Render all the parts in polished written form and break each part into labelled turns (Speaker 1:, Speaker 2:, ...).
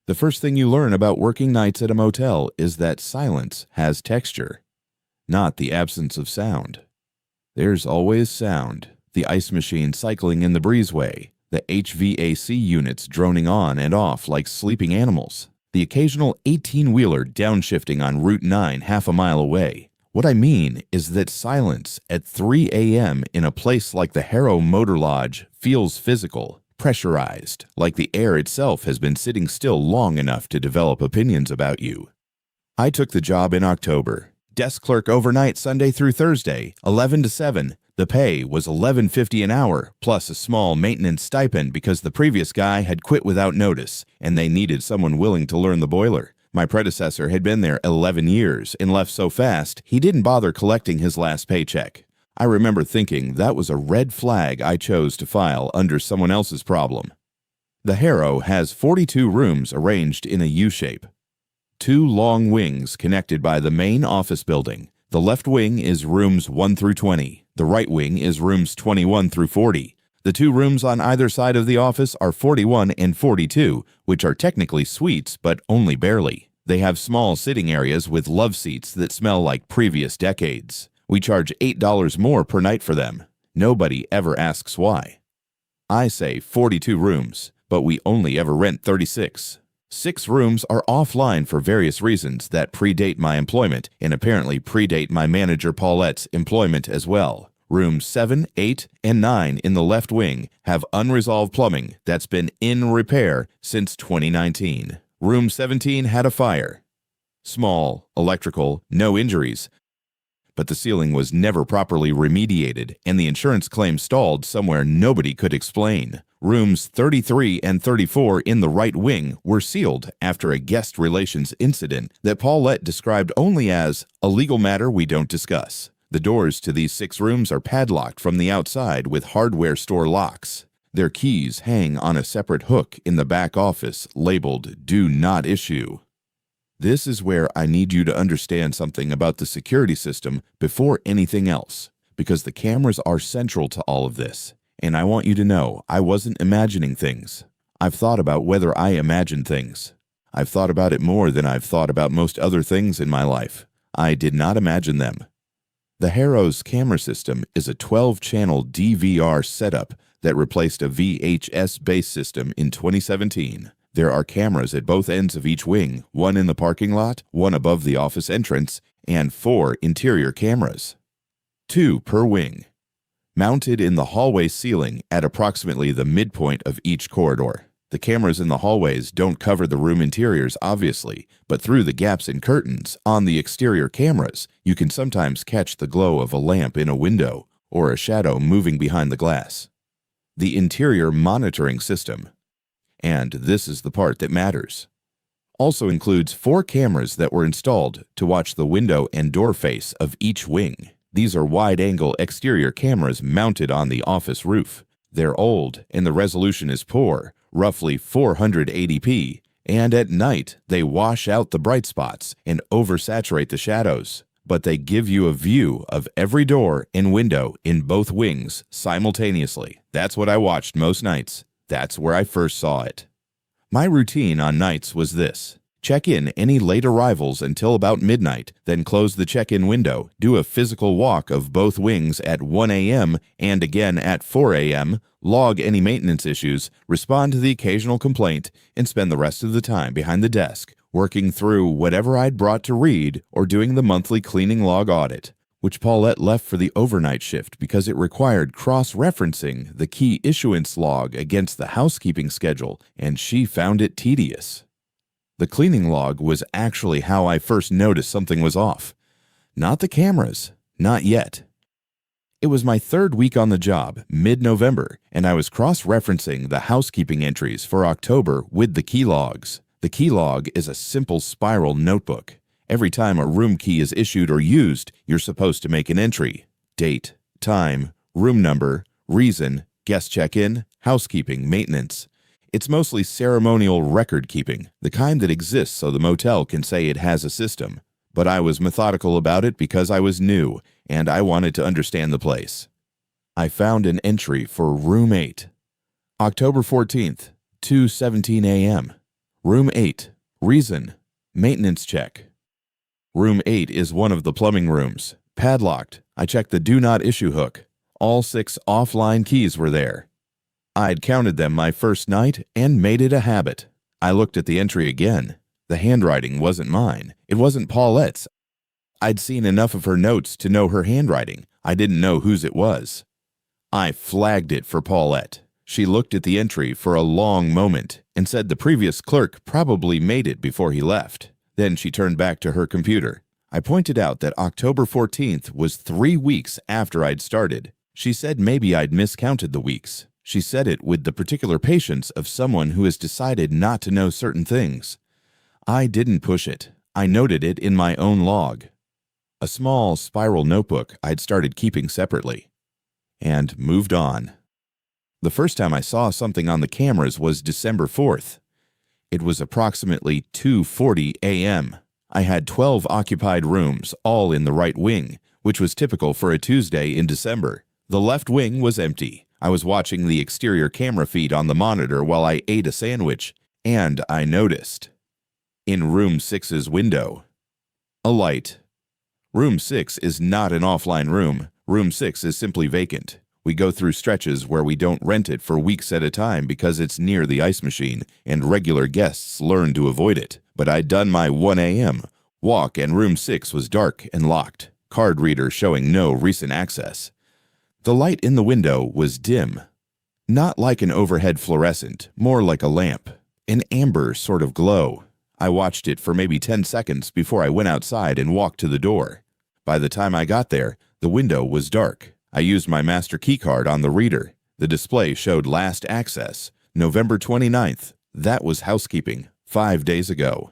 Speaker 1: The first thing you learn about working nights at a motel is that silence has texture, not the absence of sound. There's always sound, the ice machine cycling in the breezeway, the HVAC units droning on and off like sleeping animals, the occasional 18-wheeler downshifting on Route 9 half a mile away. What I mean is that silence at 3 a.m. in a place like the Harrow Motor Lodge feels physical, pressurized, like the air itself has been sitting still long enough to develop opinions about you. I took the job in October. Desk clerk overnight Sunday through Thursday, 11 to 7. The pay was $11.50 an hour, plus a small maintenance stipend because the previous guy had quit without notice, and they needed someone willing to learn the boiler. My predecessor had been there 11 years and left so fast he didn't bother collecting his last paycheck. I remember thinking that was a red flag I chose to file under someone else's problem. The Harrow has 42 rooms arranged in a U-shape. 2 long wings connected by the main office building. The left wing is rooms 1 through 20. The right wing is rooms 21 through 40. The 2 rooms on either side of the office are 41 and 42, which are technically suites, but only barely. They have small sitting areas with love seats that smell like previous decades. We charge $8 more per night for them. Nobody ever asks why. I say 42 rooms, but we only ever rent 36. 6 rooms are offline for various reasons that predate my employment and apparently predate my manager Paulette's employment as well. Rooms 7, 8, and 9 in the left wing have unresolved plumbing that's been in repair since 2019. Room 17 had a fire. Small, electrical, no injuries. But the ceiling was never properly remediated, and the insurance claim stalled somewhere nobody could explain. Rooms 33 and 34 in the right wing were sealed after a guest relations incident that Paulette described only as a legal matter we don't discuss. The doors to these 6 rooms are padlocked from the outside with hardware store locks. Their keys hang on a separate hook in the back office labeled "Do Not Issue." This is where I need you to understand something about the security system before anything else, because the cameras are central to all of this. And I want you to know I wasn't imagining things. I've thought about whether I imagine things. I've thought about it more than I've thought about most other things in my life. I did not imagine them. The Harrow's camera system is a 12-channel DVR setup that replaced a VHS-based system in 2017. There are cameras at both ends of each wing, 1 in the parking lot, 1 above the office entrance, and 4 interior cameras. 2 per wing. Mounted in the hallway ceiling at approximately the midpoint of each corridor. The cameras in the hallways don't cover the room interiors, obviously, but through the gaps in curtains on the exterior cameras, you can sometimes catch the glow of a lamp in a window or a shadow moving behind the glass. The interior monitoring system, and this is the part that matters, also includes 4 cameras that were installed to watch the window and door face of each wing. These are wide-angle exterior cameras mounted on the office roof. They're old, and the resolution is poor, roughly 480p, and at night they wash out the bright spots and oversaturate the shadows. But they give you a view of every door and window in both wings simultaneously. That's what I watched most nights. That's where I first saw it. My routine on nights was this. Check in any late arrivals until about midnight, then close the check-in window, do a physical walk of both wings at 1 a.m. and again at 4 a.m., log any maintenance issues, respond to the occasional complaint, and spend the rest of the time behind the desk, working through whatever I'd brought to read or doing the monthly cleaning log audit, which Paulette left for the overnight shift because it required cross-referencing the key issuance log against the housekeeping schedule, and she found it tedious. The cleaning log was actually how I first noticed something was off. Not the cameras. Not yet. It was my 3rd week on the job, mid-November, and I was cross-referencing the housekeeping entries for October with the key logs. The key log is a simple spiral notebook. Every time a room key is issued or used, you're supposed to make an entry. Date, time, room number, reason, guest check-in, housekeeping, maintenance. It's mostly ceremonial record-keeping, the kind that exists so the motel can say it has a system. But I was methodical about it because I was new, and I wanted to understand the place. I found an entry for Room 8. October 14th, 2:17 a.m. Room 8. Reason. Maintenance check. Room 8 is one of the plumbing rooms. Padlocked. I checked the do not issue hook. All 6 offline keys were there. I'd counted them my first night and made it a habit. I looked at the entry again. The handwriting wasn't mine. It wasn't Paulette's. I'd seen enough of her notes to know her handwriting. I didn't know whose it was. I flagged it for Paulette. She looked at the entry for a long moment and said the previous clerk probably made it before he left. Then she turned back to her computer. I pointed out that October 14th was 3 weeks after I'd started. She said maybe I'd miscounted the weeks. She said it with the particular patience of someone who has decided not to know certain things. I didn't push it. I noted it in my own log. A small spiral notebook I'd started keeping separately. And moved on. The first time I saw something on the cameras was December 4th. It was approximately 2:40 a.m. I had 12 occupied rooms, all in the right wing, which was typical for a Tuesday in December. The left wing was empty. I was watching the exterior camera feed on the monitor while I ate a sandwich, and I noticed. In Room 6's window, a light. Room 6 is not an offline room. Room 6 is simply vacant. We go through stretches where we don't rent it for weeks at a time because it's near the ice machine, and regular guests learn to avoid it. But I'd done my 1 a.m. walk, and Room 6 was dark and locked, card reader showing no recent access. The light in the window was dim. Not like an overhead fluorescent, more like a lamp. An amber sort of glow. I watched it for maybe 10 seconds before I went outside and walked to the door. By the time I got there, the window was dark. I used my master keycard on the reader. The display showed last access, November 29th. That was housekeeping, 5 days ago.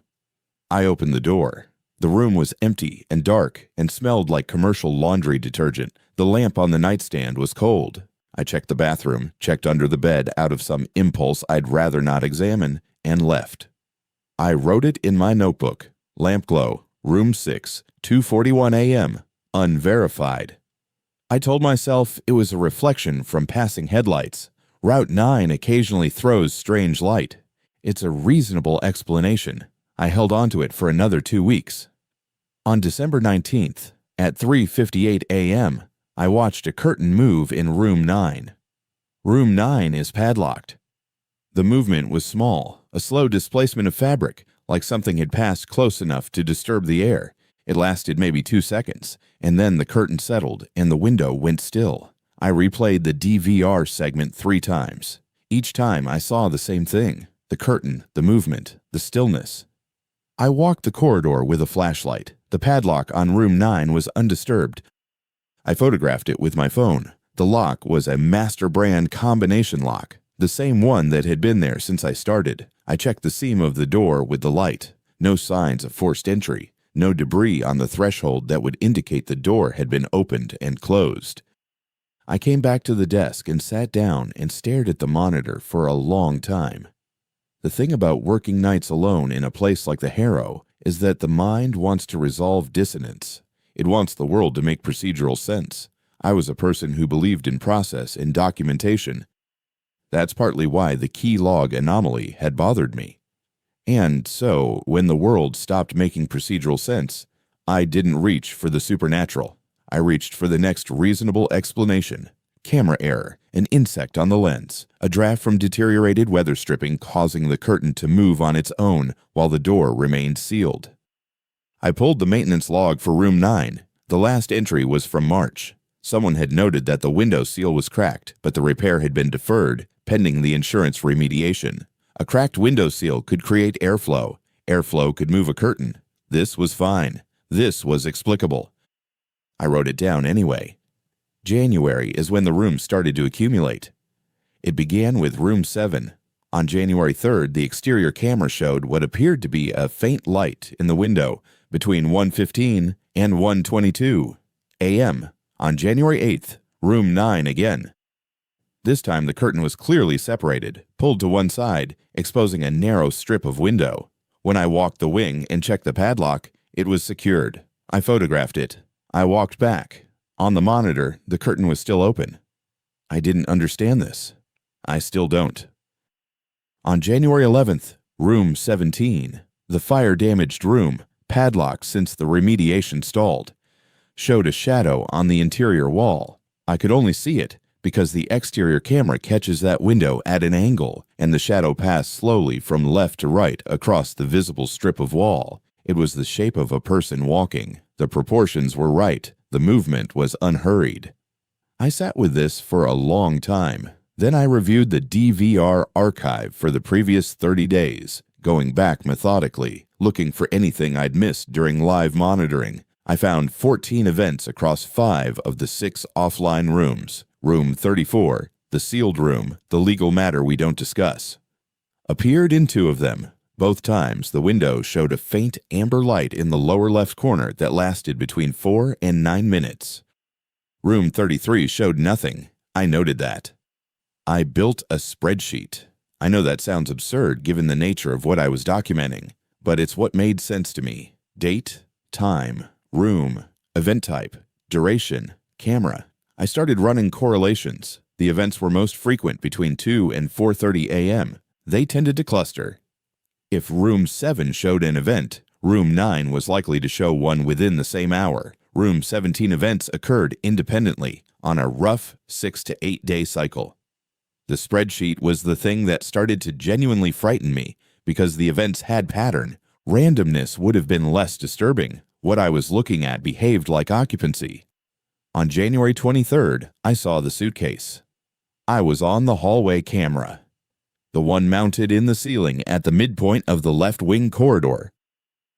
Speaker 1: I opened the door. The room was empty and dark and smelled like commercial laundry detergent. The lamp on the nightstand was cold. I checked the bathroom, checked under the bed out of some impulse I'd rather not examine, and left. I wrote it in my notebook. Lamp glow, Room 6, 2:41 a.m., unverified. I told myself it was a reflection from passing headlights. Route 9 occasionally throws strange light. It's a reasonable explanation. I held on to it for another 2 weeks. On December 19th, at 3:58 a.m., I watched a curtain move in Room 9. Room 9 is padlocked. The movement was small, a slow displacement of fabric, like something had passed close enough to disturb the air. It lasted maybe 2 seconds, and then the curtain settled and the window went still. I replayed the DVR segment 3 times. Each time I saw the same thing: the curtain, the movement, the stillness. I walked the corridor with a flashlight. The padlock on Room 9 was undisturbed. I photographed it with my phone. The lock was a master brand combination lock, the same one that had been there since I started. I checked the seam of the door with the light. No signs of forced entry. No debris on the threshold that would indicate the door had been opened and closed. I came back to the desk and sat down and stared at the monitor for a long time. The thing about working nights alone in a place like the Harrow is that the mind wants to resolve dissonance. It wants the world to make procedural sense. I was a person who believed in process and documentation. That's partly why the key log anomaly had bothered me. And so, when the world stopped making procedural sense, I didn't reach for the supernatural. I reached for the next reasonable explanation. Camera error, an insect on the lens, a draft from deteriorated weather stripping causing the curtain to move on its own while the door remained sealed. I pulled the maintenance log for Room 9. The last entry was from March. Someone had noted that the window seal was cracked, but the repair had been deferred, pending the insurance remediation. A cracked window seal could create airflow. Airflow could move a curtain. This was fine. This was explicable. I wrote it down anyway. January is when the rooms started to accumulate. It began with Room 7. On January 3rd, the exterior camera showed what appeared to be a faint light in the window between 1:15 and 1:22 a.m. On January 8th, Room 9 again. This time the curtain was clearly separated, pulled to one side, exposing a narrow strip of window. When I walked the wing and checked the padlock, it was secured. I photographed it. I walked back. On the monitor, the curtain was still open. I didn't understand this. I still don't. On January 11th, Room 17, the fire-damaged room, padlocked since the remediation stalled, showed a shadow on the interior wall. I could only see it because the exterior camera catches that window at an angle, and the shadow passed slowly from left to right across the visible strip of wall. It was the shape of a person walking. The proportions were right. The movement was unhurried. I sat with this for a long time. Then I reviewed the DVR archive for the previous 30 days, going back methodically, looking for anything I'd missed during live monitoring. I found 14 events across 5 of the 6 offline rooms. Room 34, the sealed room, the legal matter we don't discuss, appeared in 2 of them. Both times, the window showed a faint amber light in the lower left corner that lasted between 4 and 9 minutes. Room 33 showed nothing. I noted that. I built a spreadsheet. I know that sounds absurd given the nature of what I was documenting, but it's what made sense to me. Date, time, room, event type, duration, camera. I started running correlations. The events were most frequent between 2 and 4:30 a.m. They tended to cluster. If Room 7 showed an event, Room 9 was likely to show one within the same hour. Room 17 events occurred independently on a rough 6 to 8 day cycle. The spreadsheet was the thing that started to genuinely frighten me because the events had pattern. Randomness would have been less disturbing. What I was looking at behaved like occupancy. On January 23rd, I saw the suitcase. I was on the hallway camera, the one mounted in the ceiling at the midpoint of the left wing corridor,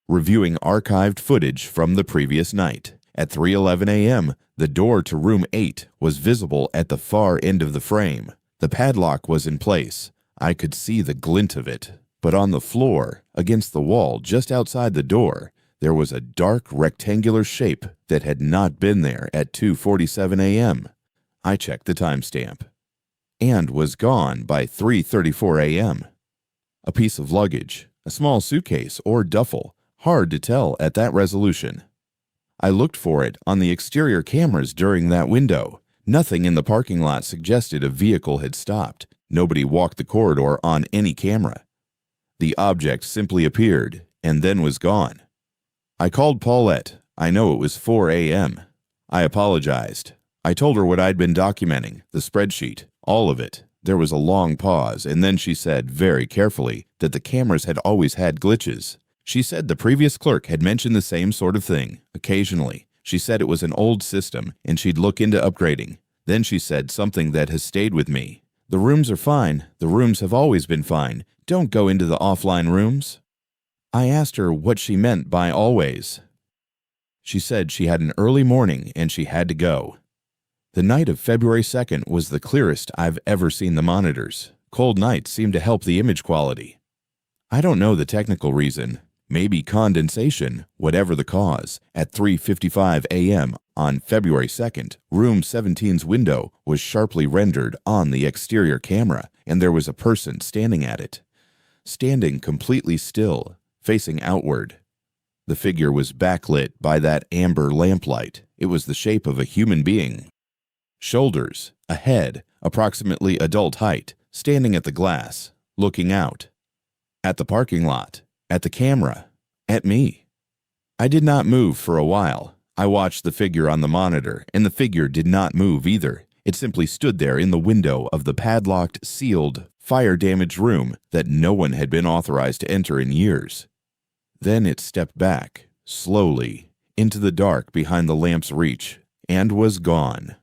Speaker 1: reviewing archived footage from the previous night. At 3:11 a.m., the door to room 8 was visible at the far end of the frame. The padlock was in place. I could see the glint of it, but on the floor, against the wall just outside the door, there was a dark rectangular shape that had not been there at 2:47 a.m. I checked the timestamp, and was gone by 3:34 a.m. A piece of luggage, a small suitcase or duffel, hard to tell at that resolution. I looked for it on the exterior cameras during that window. Nothing in the parking lot suggested a vehicle had stopped. Nobody walked the corridor on any camera. The object simply appeared and then was gone. I called Paulette. I know it was 4 a.m. I apologized. I told her what I'd been documenting, the spreadsheet, all of it. There was a long pause, and then she said, very carefully, that the cameras had always had glitches. She said the previous clerk had mentioned the same sort of thing, occasionally. She said it was an old system, and she'd look into upgrading. Then she said something that has stayed with me. The rooms are fine. The rooms have always been fine. Don't go into the offline rooms. I asked her what she meant by always. She said she had an early morning and she had to go. The night of February 2nd was the clearest I've ever seen the monitors. Cold nights seemed to help the image quality. I don't know the technical reason. Maybe condensation, whatever the cause. At 3:55 a.m. on February 2nd, room 17's window was sharply rendered on the exterior camera, and there was a person standing at it. Standing completely still, facing outward. The figure was backlit by that amber lamplight. It was the shape of a human being. Shoulders, a head, approximately adult height, standing at the glass, looking out. At the parking lot, at the camera, at me. I did not move for a while. I watched the figure on the monitor, and the figure did not move either. It simply stood there in the window of the padlocked, sealed, fire-damaged room that no one had been authorized to enter in years. Then it stepped back, slowly, into the dark behind the lamp's reach, and was gone.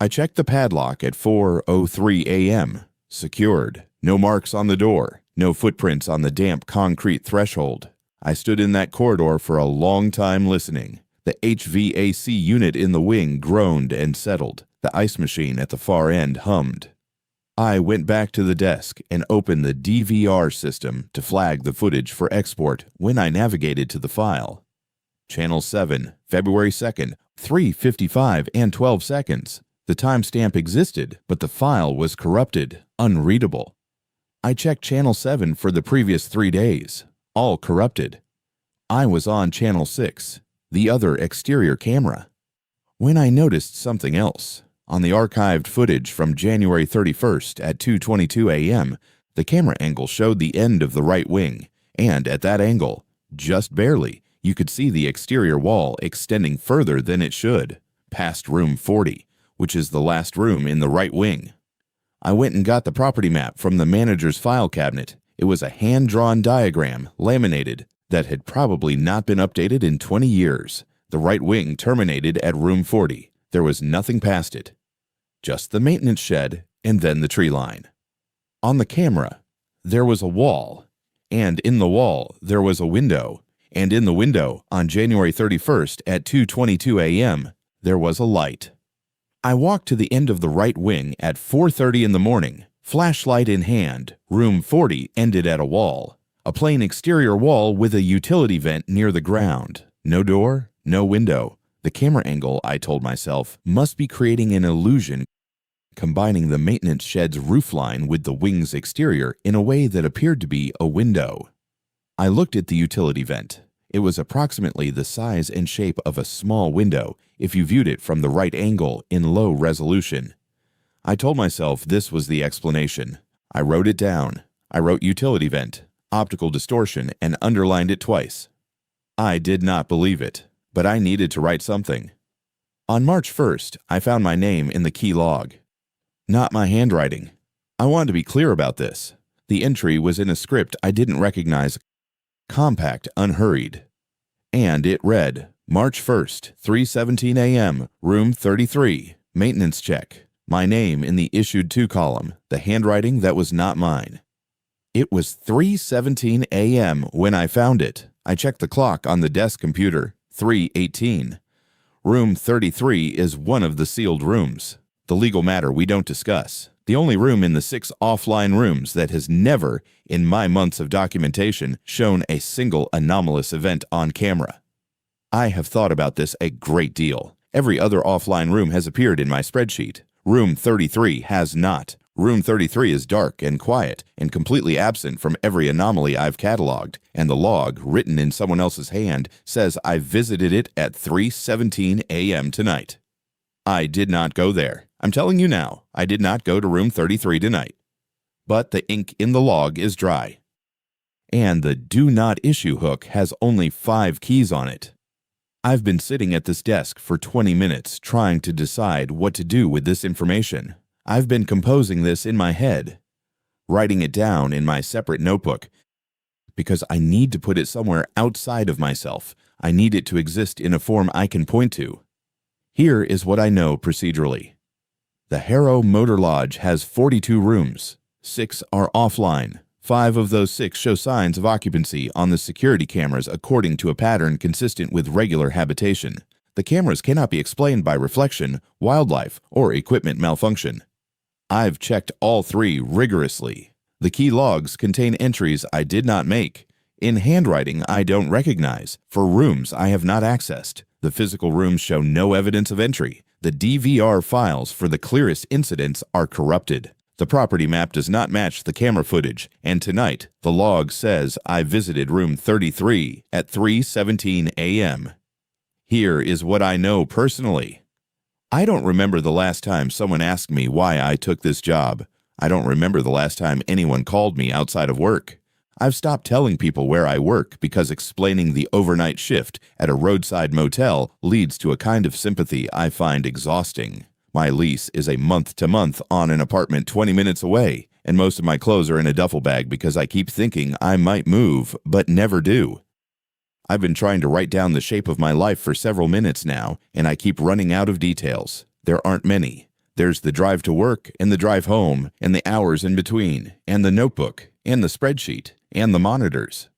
Speaker 1: I checked the padlock at 4:03 a.m. Secured. No marks on the door. No footprints on the damp concrete threshold. I stood in that corridor for a long time listening. The HVAC unit in the wing groaned and settled. The ice machine at the far end hummed. I went back to the desk and opened the DVR system to flag the footage for export when I navigated to the file. Channel 7, February 2nd, 3:55 and 12 seconds. The timestamp existed, but the file was corrupted, unreadable. I checked Channel 7 for the previous 3 days, all corrupted. I was on Channel 6, the other exterior camera, when I noticed something else. On the archived footage from January 31st at 2:22 a.m., The camera angle showed the end of the right wing, and at that angle, just barely, you could see the exterior wall extending further than it should, past room 40, which is the last room in the right wing. I went and got the property map from the manager's file cabinet. It was a hand-drawn diagram, laminated, that had probably not been updated in 20 years. The right wing terminated at room 40. There was nothing past it. Just the maintenance shed and then the tree line. On the camera, there was a wall, and in the wall there was a window, and in the window, on January 31st at 2:22 a.m., there was a light. I walked to the end of the right wing at 4:30 in the morning, flashlight in hand. Room 40 ended at a wall, a plain exterior wall with a utility vent near the ground. No door, no window. The camera angle, I told myself, must be creating an illusion, combining the maintenance shed's roofline with the wing's exterior in a way that appeared to be a window. I looked at the utility vent. It was approximately the size and shape of a small window if you viewed it from the right angle in low resolution. I told myself this was the explanation. I wrote it down. I wrote utility vent, optical distortion, and underlined it twice. I did not believe it, but I needed to write something. On March 1st, I found my name in the key log. Not my handwriting. I wanted to be clear about this. The entry was in a script I didn't recognize, compact, unhurried. And it read, March 1st, 3:17 a.m., room 33, maintenance check. My name in the issued to column, the handwriting that was not mine. It was 3:17 a.m. when I found it. I checked the clock on the desk computer, 3:18. Room 33 is one of the sealed rooms. The legal matter we don't discuss. The only room in the 6 offline rooms that has never, in my months of documentation, shown a single anomalous event on camera. I have thought about this a great deal. Every other offline room has appeared in my spreadsheet. Room 33 has not. Room 33 is dark and quiet and completely absent from every anomaly I've cataloged, and the log, written in someone else's hand, says I visited it at 3:17 a.m. tonight. I did not go there. I'm telling you now, I did not go to room 33 tonight. But the ink in the log is dry. And the do not issue hook has only 5 keys on it. I've been sitting at this desk for 20 minutes trying to decide what to do with this information. I've been composing this in my head, writing it down in my separate notebook, because I need to put it somewhere outside of myself. I need it to exist in a form I can point to. Here is what I know procedurally. The Harrow Motor Lodge has 42 rooms. 6 are offline. 5 of those 6 show signs of occupancy on the security cameras according to a pattern consistent with regular habitation. The cameras cannot be explained by reflection, wildlife, or equipment malfunction. I've checked all 3 rigorously. The key logs contain entries I did not make. In handwriting I don't recognize. For rooms I have not accessed. The physical rooms show no evidence of entry. The DVR files for the clearest incidents are corrupted. The property map does not match the camera footage, and tonight the log says I visited room 33 at 3:17 a.m. Here is what I know personally. I don't remember the last time someone asked me why I took this job. I don't remember the last time anyone called me outside of work. I've stopped telling people where I work because explaining the overnight shift at a roadside motel leads to a kind of sympathy I find exhausting. My lease is a month-to-month on an apartment 20 minutes away, and most of my clothes are in a duffel bag because I keep thinking I might move, but never do. I've been trying to write down the shape of my life for several minutes now, and I keep running out of details. There aren't many. There's the drive to work, and the drive home, and the hours in between, and the notebook, and the spreadsheet, and the monitors.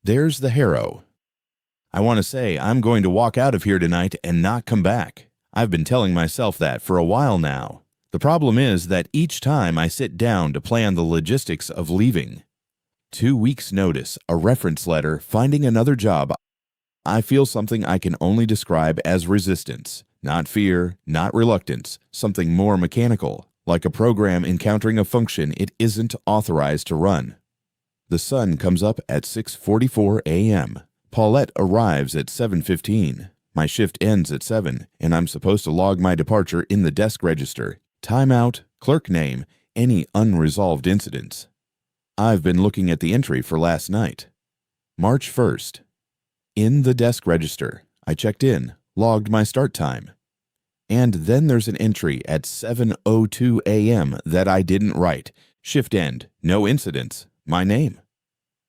Speaker 1: There's the Harrow. I want to say I'm going to walk out of here tonight and not come back. I've been telling myself that for a while now. The problem is that each time I sit down to plan the logistics of leaving, 2 weeks' notice, a reference letter, finding another job, I feel something I can only describe as resistance. Not fear, not reluctance, something more mechanical, like a program encountering a function it isn't authorized to run. The sun comes up at 6:44 a.m. Paulette arrives at 7:15. My shift ends at 7, and I'm supposed to log my departure in the desk register. Timeout, clerk name, any unresolved incidents. I've been looking at the entry for last night. March 1st. In the desk register, I checked in, logged my start time. And then there's an entry at 7:02 a.m. that I didn't write. Shift end, no incidents, my name.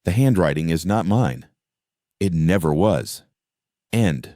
Speaker 1: The handwriting is not mine. It never was. End.